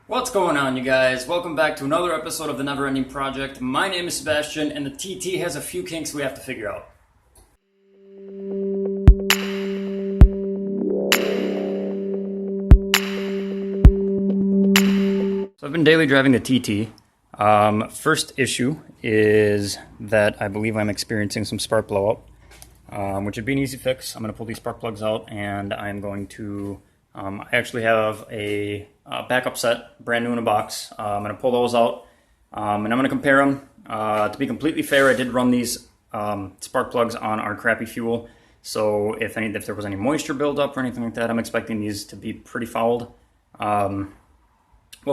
What's going on, you guys? Welcome back to another episode of the Neverending Project. My name is Sebastian, and the TT has a few kinks we have to figure out. So I've been daily driving the TT. First issue is that I believe I'm experiencing some spark blowout, which would be an easy fix. I'm going to pull these spark plugs out, and I'm going to I actually have a backup set, brand new in a box. I'm going to pull those out, and I'm going to compare them. To be completely fair, I did run these spark plugs on our crappy fuel, so if there was any moisture buildup or anything like that, I'm expecting these to be pretty fouled. We'll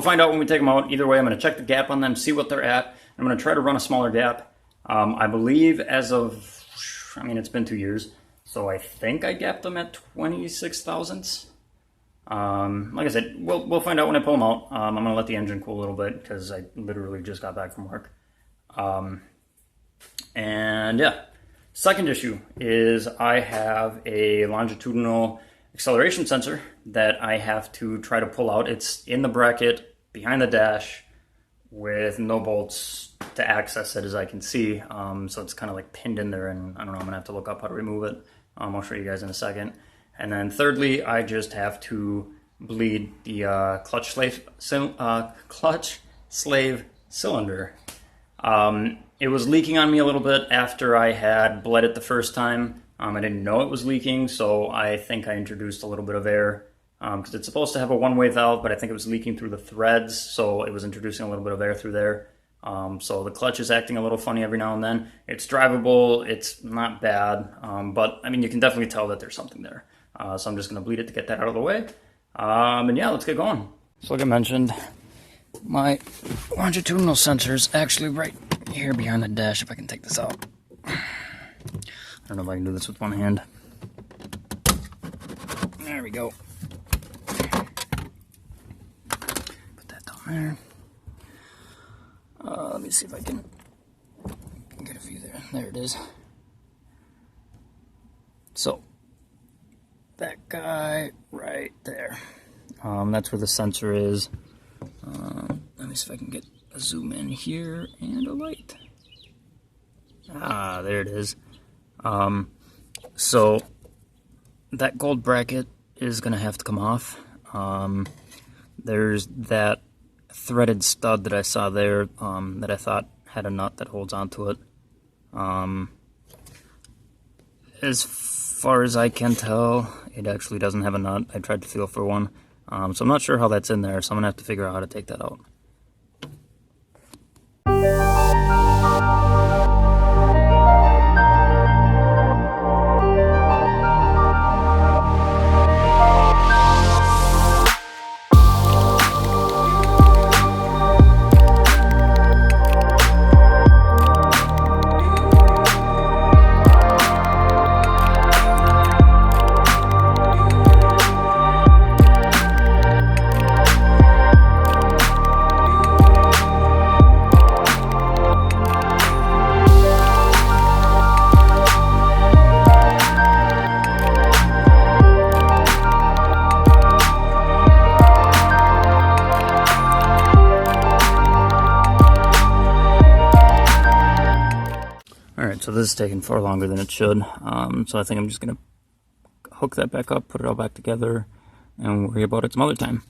find out when we take them out. Either way, I'm going to check the gap on them, see what they're at. I'm going to try to run a smaller gap. I believe as of, it's been 2 years, so I think I gapped them at 26 thousandths. Like I said, we'll find out when I pull them out. I'm going to let the engine cool a little bit because I literally just got back from work. And yeah, second issue is I have a longitudinal acceleration sensor that I have to try to pull out. It's in the bracket behind the dash with no bolts to access it, as I can see. So it's kind of like pinned in there, and I don't know, I'm going to have to look up how to remove it. I'll show you guys in a second. And then thirdly, I just have to bleed the clutch slave cylinder. It was leaking on me a little bit after I had bled it the first time. I didn't know it was leaking, so I think I introduced a little bit of air because it's supposed to have a one-way valve, but I think it was leaking through the threads, so it was introducing a little bit of air through there. So the clutch is acting a little funny every now and then. It's drivable, it's not bad, but you can definitely tell that there's something there. So I'm just going to bleed it to get that out of the way. And yeah, let's get going. So like I mentioned, my longitudinal sensor is actually right here behind the dash, if I can take this out. I don't know if I can do this with one hand. There we go. Put that down there. Let me see if I can get a view there. There it is. So, that guy right there. That's where the sensor is. Let me see if I can get a zoom in here and a light. Ah, there it is. So that gold bracket is going to have to come off. There's that threaded stud that I saw there that I thought had a nut that holds onto it. As far as I can tell, it actually doesn't have a nut. I tried to feel for one. So I'm not sure how that's in there, so I'm going to have to figure out how to take that out. Alright, so this is taking far longer than it should, so I think I'm just going to hook that back up, put it all back together, and worry about it some other time.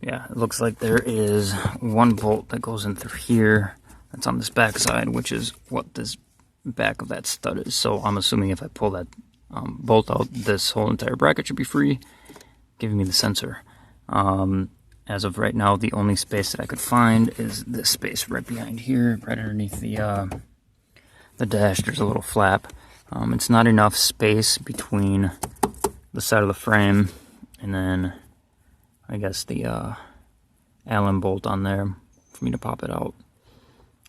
Yeah, it looks like there is one bolt that goes in through here, that's on this back side, which is what this back of that stud is. So I'm assuming if I pull that bolt out, this whole entire bracket should be free, giving me the sensor. As of right now, the only space that I could find is this space right behind here, right underneath the dash. There's a little flap. It's not enough space between the side of the frame and then, I guess, the Allen bolt on there for me to pop it out.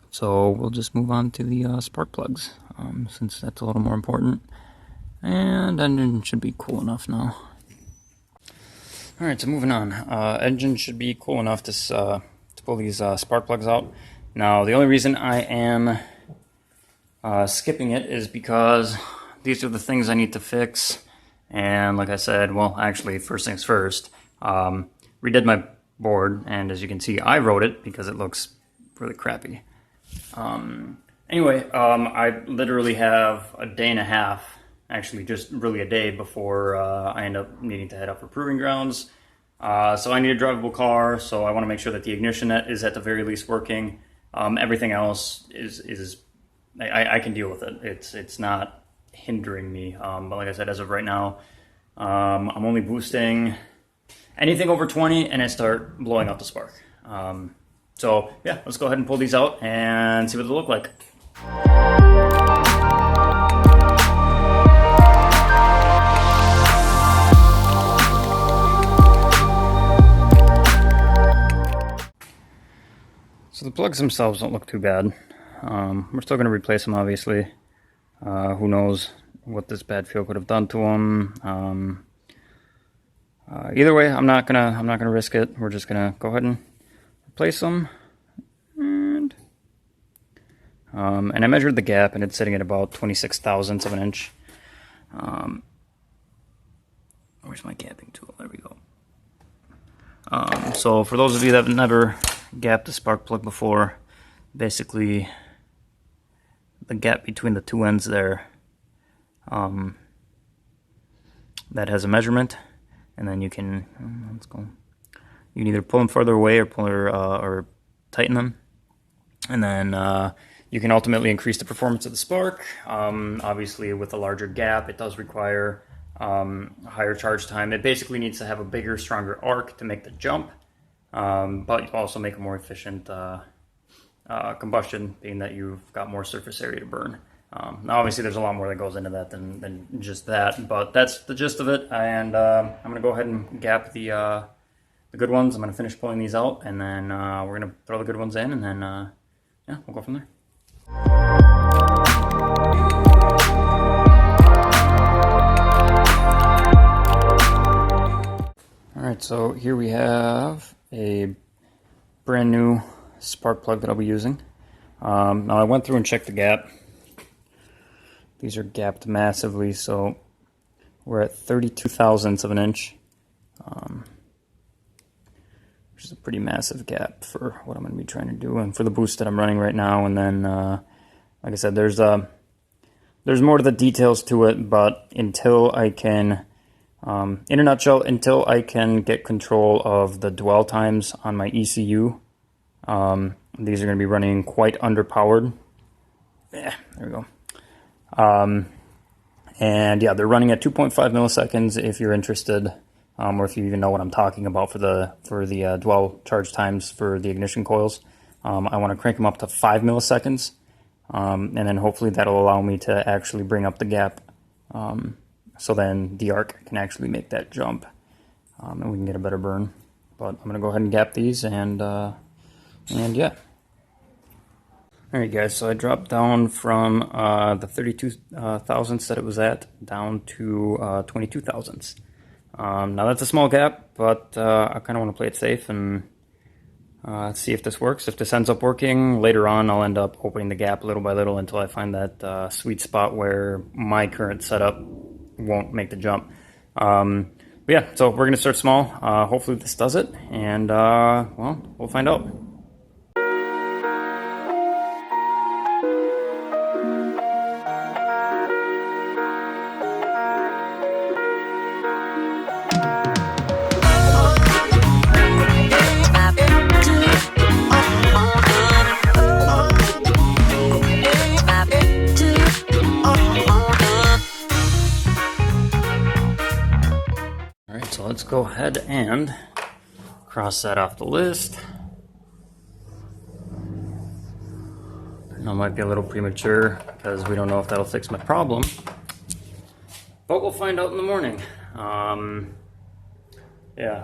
So we'll just move on to the spark plugs, since that's a little more important. And engine should be cool enough now. Alright, so moving on. Engine should be cool enough to pull these spark plugs out. Now, the only reason I am skipping it is because these are the things I need to fix. And like I said, well, actually, first things first, redid my board, and as you can see, I wrote it because it looks really crappy. Anyway, I literally have a day and a half, actually just really a day before I end up needing to head up for proving grounds. So I need a drivable car, so I want to make sure that the ignition is at the very least working. Everything else is I can deal with it. It's not hindering me. But like I said, as of right now, I'm only boosting anything over 20, and I start blowing out the spark. So yeah, let's go ahead and pull these out and see what they look like. So the plugs themselves don't look too bad. We're still going to replace them, obviously. Who knows what this bad fuel could have done to them. Either way, I'm not gonna risk it. We're just gonna go ahead and replace them. And I measured the gap, and it's sitting at about 26 thousandths of an inch. Where's my gapping tool? There we go. So for those of you that have never gapped a spark plug before, basically the gap between the two ends there, that has a measurement, and then you can you can either pull them further away or tighten them, and then you can ultimately increase the performance of the spark. Obviously, with a larger gap, it does require a higher charge time. It basically needs to have a bigger, stronger arc to make the jump, but also make a more efficient combustion, being that you've got more surface area to burn. Now, obviously, there's a lot more that goes into that than just that, but that's the gist of it. And I'm going to go ahead and gap the good ones. I'm going to finish pulling these out, and then we're going to throw the good ones in, and then yeah, we'll go from there. Alright, so here we have a brand new spark plug that I'll be using. Now I went through and checked the gap. These are gapped massively, so we're at 32 thousandths of an inch, which is a pretty massive gap for what I'm going to be trying to do, and for the boost that I'm running right now. And then, like I said, there's more to the details to it, but until I can, in a nutshell, until I can get control of the dwell times on my ECU, these are going to be running quite underpowered. Yeah, there we go. And yeah, they're running at 2.5 milliseconds if you're interested, or if you even know what I'm talking about for the dwell charge times for the ignition coils. I want to crank them up to 5 milliseconds, and then hopefully that'll allow me to actually bring up the gap, so then the arc can actually make that jump, and we can get a better burn. But I'm going to go ahead and gap these, and yeah. Alright guys, so I dropped down from the 32 thousandths that it was at down to 22 thousandths. Now that's a small gap, but I kind of want to play it safe and see if this works. If this ends up working, later on I'll end up opening the gap little by little until I find that sweet spot where my current setup won't make the jump. But yeah, so we're going to start small. Hopefully this does it, and well, we'll find out. So let's go ahead and cross that off the list. I know it might be a little premature because we don't know if that'll fix my problem, but we'll find out in the morning. Yeah,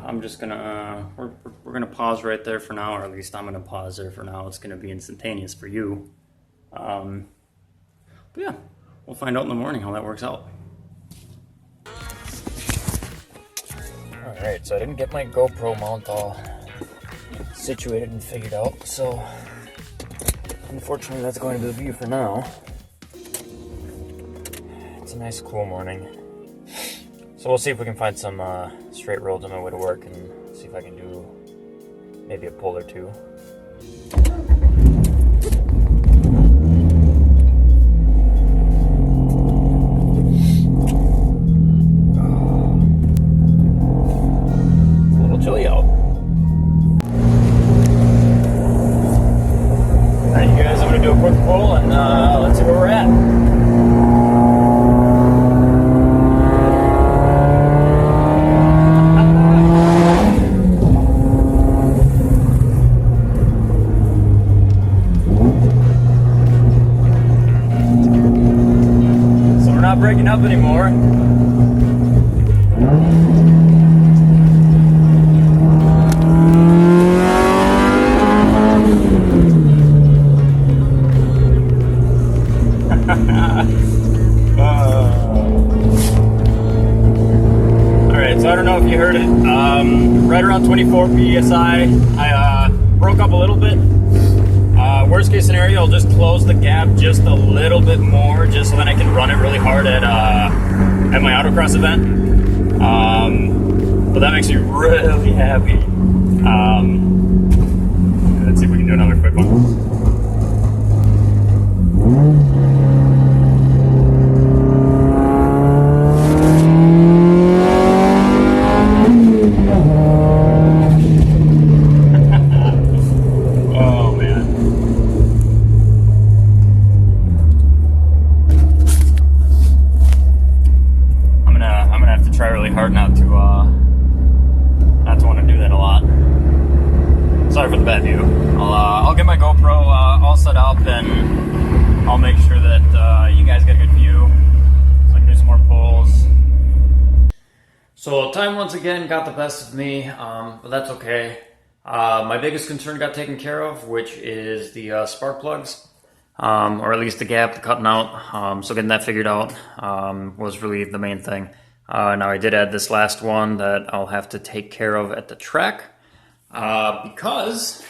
I'm just gonna we're gonna pause right there for now, or at least I'm gonna pause there for now. It's gonna be instantaneous for you. But yeah, we'll find out in the morning how that works out. Alright, so I didn't get my GoPro mount all situated and figured out, so unfortunately that's going to be the view for now. It's a nice cool morning. So we'll see if we can find some straight roads on my way to work and see if if I can do maybe a pull or two. A little chilly out. Alright, you guys, I'm going to do a quick pull and let's see where we're at. Not breaking up anymore. Alright, so I don't know if you heard it. Right around 24 psi, I broke up a little bit. Worst case scenario, I'll just close the gap just a little bit more, just so that I can run it really hard at my autocross event. But that makes me really happy. Let's see if we can do another quick one. Try really hard not to want to do that a lot. Sorry for the bad view. I'll get my GoPro all set up and I'll make sure that you guys get a good view so I can do some more pulls. So time once again got the best of me, but that's okay. My biggest concern got taken care of, which is the spark plugs, or at least the gap, the cutting out. So getting that figured out was really the main thing. Now I did add this last one that I'll have to take care of at the track because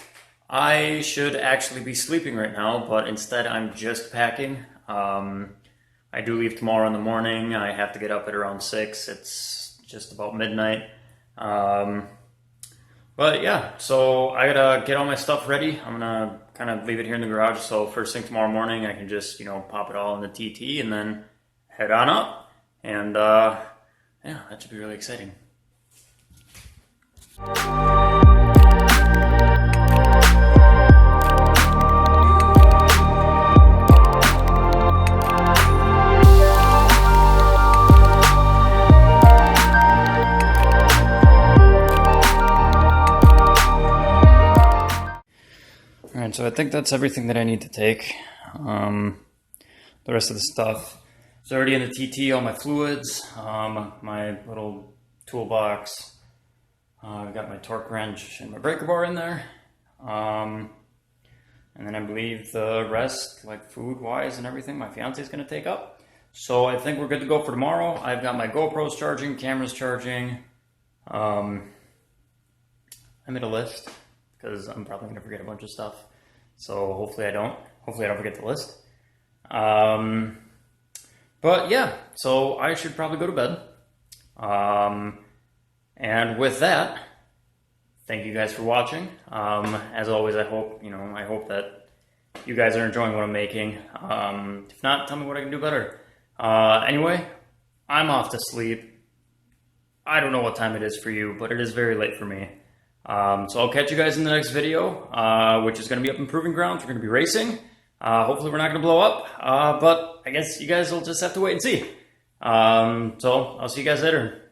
I should actually be sleeping right now, but instead I'm just packing. I do leave tomorrow in the morning. I have to get up at around 6. It's just about midnight. But yeah, so I gotta get all my stuff ready. I'm gonna kind of leave it here in the garage, so first thing tomorrow morning I can just, pop it all in the TT and then head on up. And yeah, that should be really exciting. Alright, so I think that's everything that I need to take. The rest of the stuff is already in the TT, all my fluids, my little toolbox. I've got my torque wrench and my breaker bar in there. And then I believe the rest, like food-wise and everything, my fiance's going to take up. So I think we're good to go for tomorrow. I've got my GoPros charging, cameras charging. I made a list because I'm probably going to forget a bunch of stuff. So hopefully I don't. Hopefully I don't forget the list. But yeah, so I should probably go to bed. And with that, thank you guys for watching. As always, I hope that you guys are enjoying what I'm making. If not, tell me what I can do better. Anyway, I'm off to sleep. I don't know what time it is for you, but it is very late for me. So I'll catch you guys in the next video, which is going to be up in Proving Grounds. We're going to be racing. Hopefully we're not going to blow up, but I guess you guys will just have to wait and see. So I'll see you guys later.